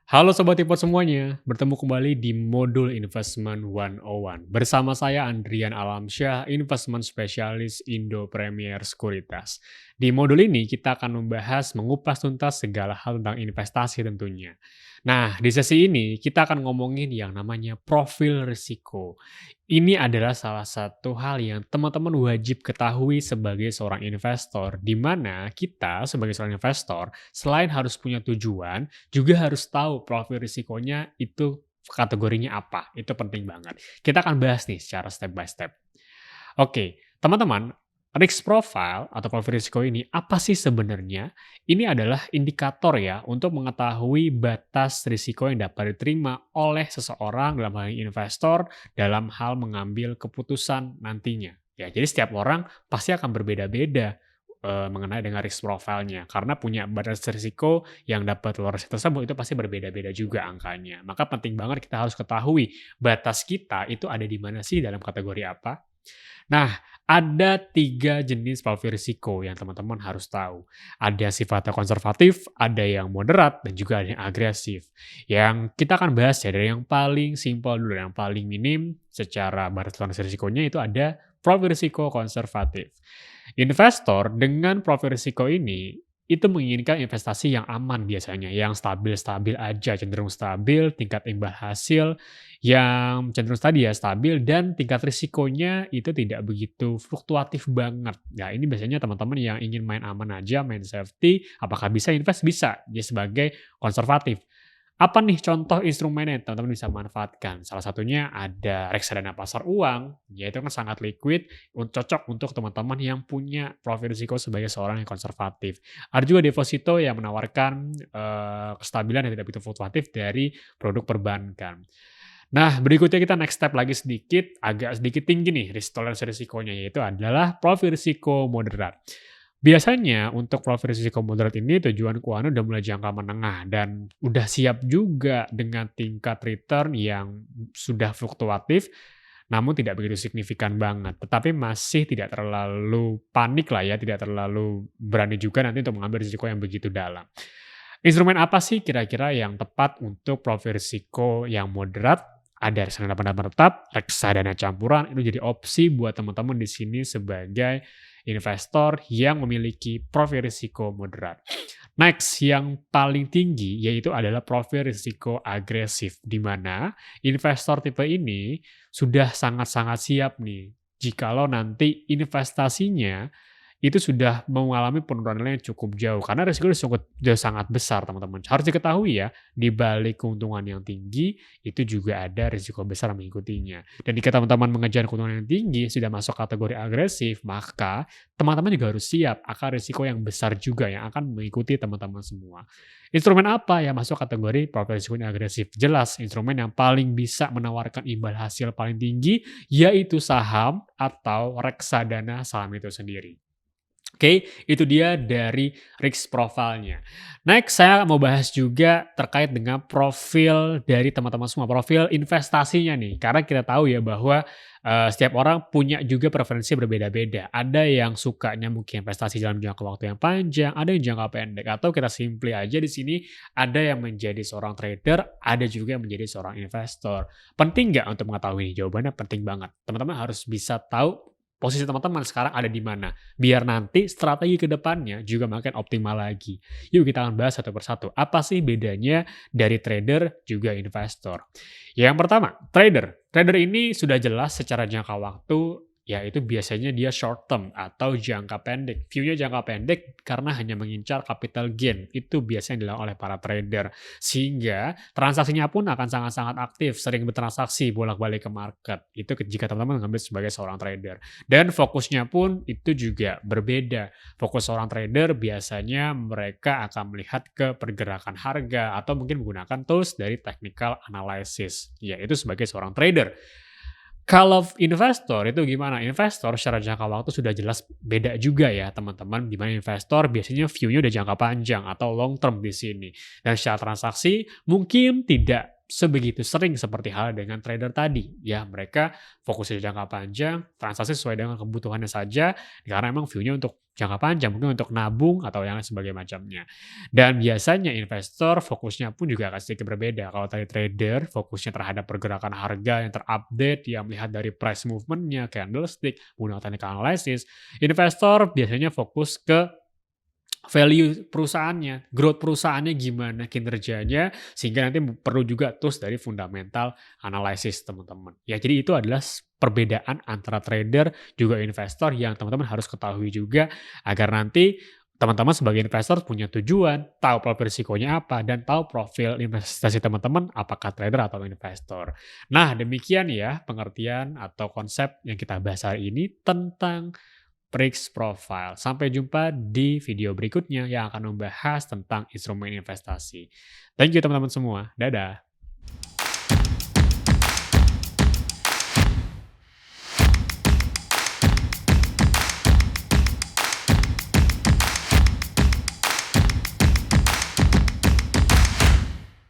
Halo Sobat Ipot semuanya, bertemu kembali di modul Investment 101. Bersama saya Andrian Alamsyah, investment spesialis Indo Premier Sekuritas. Di modul ini kita akan membahas mengupas tuntas segala hal tentang investasi tentunya. Nah, di sesi ini kita akan ngomongin yang namanya profil risiko. Ini adalah salah satu hal yang teman-teman wajib ketahui sebagai seorang investor, di mana kita sebagai seorang investor, selain harus punya tujuan, juga harus tahu profil risikonya itu kategorinya apa, itu penting banget. Kita akan bahas nih secara step by step. Oke, teman-teman, risk profile atau profil risiko ini apa sih sebenarnya? Ini adalah indikator ya untuk mengetahui batas risiko yang dapat diterima oleh seseorang dalam hal ini investor dalam hal mengambil keputusan nantinya. Ya, jadi setiap orang pasti akan berbeda-beda mengenai dengan risk profile-nya karena punya batas risiko yang dapat toleransi tersebut itu pasti berbeda-beda juga angkanya. Maka penting banget kita harus ketahui batas kita itu ada di mana sih dalam kategori apa. Nah, ada 3 jenis profil risiko yang teman-teman harus tahu. Ada sifatnya konservatif, ada yang moderat, dan juga ada yang agresif. Yang kita akan bahas ya dari yang paling simpel dulu, yang paling minim secara batas toleransi risikonya itu ada profil risiko konservatif. Investor dengan profil risiko ini itu menginginkan investasi yang aman biasanya, yang stabil-stabil aja, cenderung stabil, tingkat imbal hasil yang cenderung tadi ya stabil dan tingkat risikonya itu tidak begitu fluktuatif banget. Nah, ini biasanya teman-teman yang ingin main aman aja, main safety, apakah bisa invest? Bisa, dia sebagai konservatif. Apa nih contoh instrumennya yang teman-teman bisa manfaatkan? Salah satunya ada reksadana pasar uang, yaitu kan sangat liquid, cocok untuk teman-teman yang punya profil risiko sebagai seorang yang konservatif. Ada juga deposito yang menawarkan kestabilan yang tidak begitu fluktuatif dari produk perbankan. Nah, berikutnya kita next step lagi sedikit, agak sedikit tinggi nih toleransi risikonya, yaitu adalah profil risiko moderat. Biasanya untuk profil risiko moderat ini tujuan keuangan udah mulai jangka menengah dan udah siap juga dengan tingkat return yang sudah fluktuatif, namun tidak begitu signifikan banget. Tetapi masih tidak terlalu panik lah ya, tidak terlalu berani juga nanti untuk mengambil risiko yang begitu dalam. Instrumen apa sih kira-kira yang tepat untuk profil risiko yang moderat? Ada reksadana pendapatan tetap, reksadana campuran, itu jadi opsi buat teman-teman di sini sebagai investor yang memiliki profil risiko moderat. Next, yang paling tinggi yaitu adalah profil risiko agresif, di mana investor tipe ini sudah sangat-sangat siap nih jikalau nanti investasinya itu sudah mengalami penurunan yang cukup jauh karena risiko sudah sangat besar teman-teman. Harus diketahui ya, di balik keuntungan yang tinggi itu juga ada risiko besar yang mengikutinya. Dan jika teman-teman mengejar keuntungan yang tinggi sudah masuk kategori agresif, maka teman-teman juga harus siap akan risiko yang besar juga yang akan mengikuti teman-teman semua. Instrumen apa yang masuk kategori profil risiko yang agresif? Jelas, instrumen yang paling bisa menawarkan imbal hasil paling tinggi yaitu saham atau reksadana saham itu sendiri. Oke, itu dia dari risk profile-nya. Next, saya mau bahas juga terkait dengan profil dari teman-teman semua, profil investasinya nih. Karena kita tahu ya bahwa setiap orang punya juga preferensi berbeda-beda. Ada yang sukanya mungkin investasi dalam jangka waktu yang panjang, ada yang jangka pendek, atau kita simply aja di sini ada yang menjadi seorang trader, ada juga yang menjadi seorang investor. Penting nggak untuk mengetahui ini? Jawabannya penting banget. Teman-teman harus bisa tahu posisi teman-teman sekarang ada di mana. Biar nanti strategi ke depannya juga makin optimal lagi. Yuk kita akan bahas satu persatu. Apa sih bedanya dari trader juga investor? Yang pertama, trader. Trader ini sudah jelas secara jangka waktu, yaitu biasanya dia short term atau jangka pendek. View-nya jangka pendek karena hanya mengincar capital gain. Itu biasanya dilakukan oleh para trader. Sehingga transaksinya pun akan sangat-sangat aktif, sering bertransaksi bolak-balik ke market. Itu jika teman-teman mengambil sebagai seorang trader. Dan fokusnya pun itu juga berbeda. Fokus seorang trader biasanya mereka akan melihat ke pergerakan harga atau mungkin menggunakan tools dari technical analysis. Yaitu sebagai seorang trader. Kalau investor itu gimana? Investor secara jangka waktu sudah jelas beda juga ya teman-teman, di mana investor biasanya view-nya udah jangka panjang atau long term di sini. Dan secara transaksi mungkin tidak sebegitu sering seperti hal dengan trader tadi. Ya, mereka fokusnya jangka panjang, transaksi sesuai dengan kebutuhannya saja, karena emang view-nya untuk jangka panjang, mungkin untuk nabung atau yang lain sebagai macamnya. Dan biasanya investor fokusnya pun juga akan sedikit berbeda. Kalau tadi trader fokusnya terhadap pergerakan harga yang terupdate, yang melihat dari price movement-nya, candlestick, menggunakan technical analysis. Investor biasanya fokus ke value perusahaannya, growth perusahaannya gimana kinerjanya, sehingga nanti perlu juga tools dari fundamental analysis teman-teman. Ya jadi itu adalah perbedaan antara trader juga investor yang teman-teman harus ketahui juga agar nanti teman-teman sebagai investor punya tujuan, tahu profil risikonya apa, dan tahu profil investasi teman-teman apakah trader atau investor. Nah demikian ya pengertian atau konsep yang kita bahas hari ini tentang Prix Profile. Sampai jumpa di video berikutnya yang akan membahas tentang instrumen investasi. Thank you teman-teman semua. Dadah.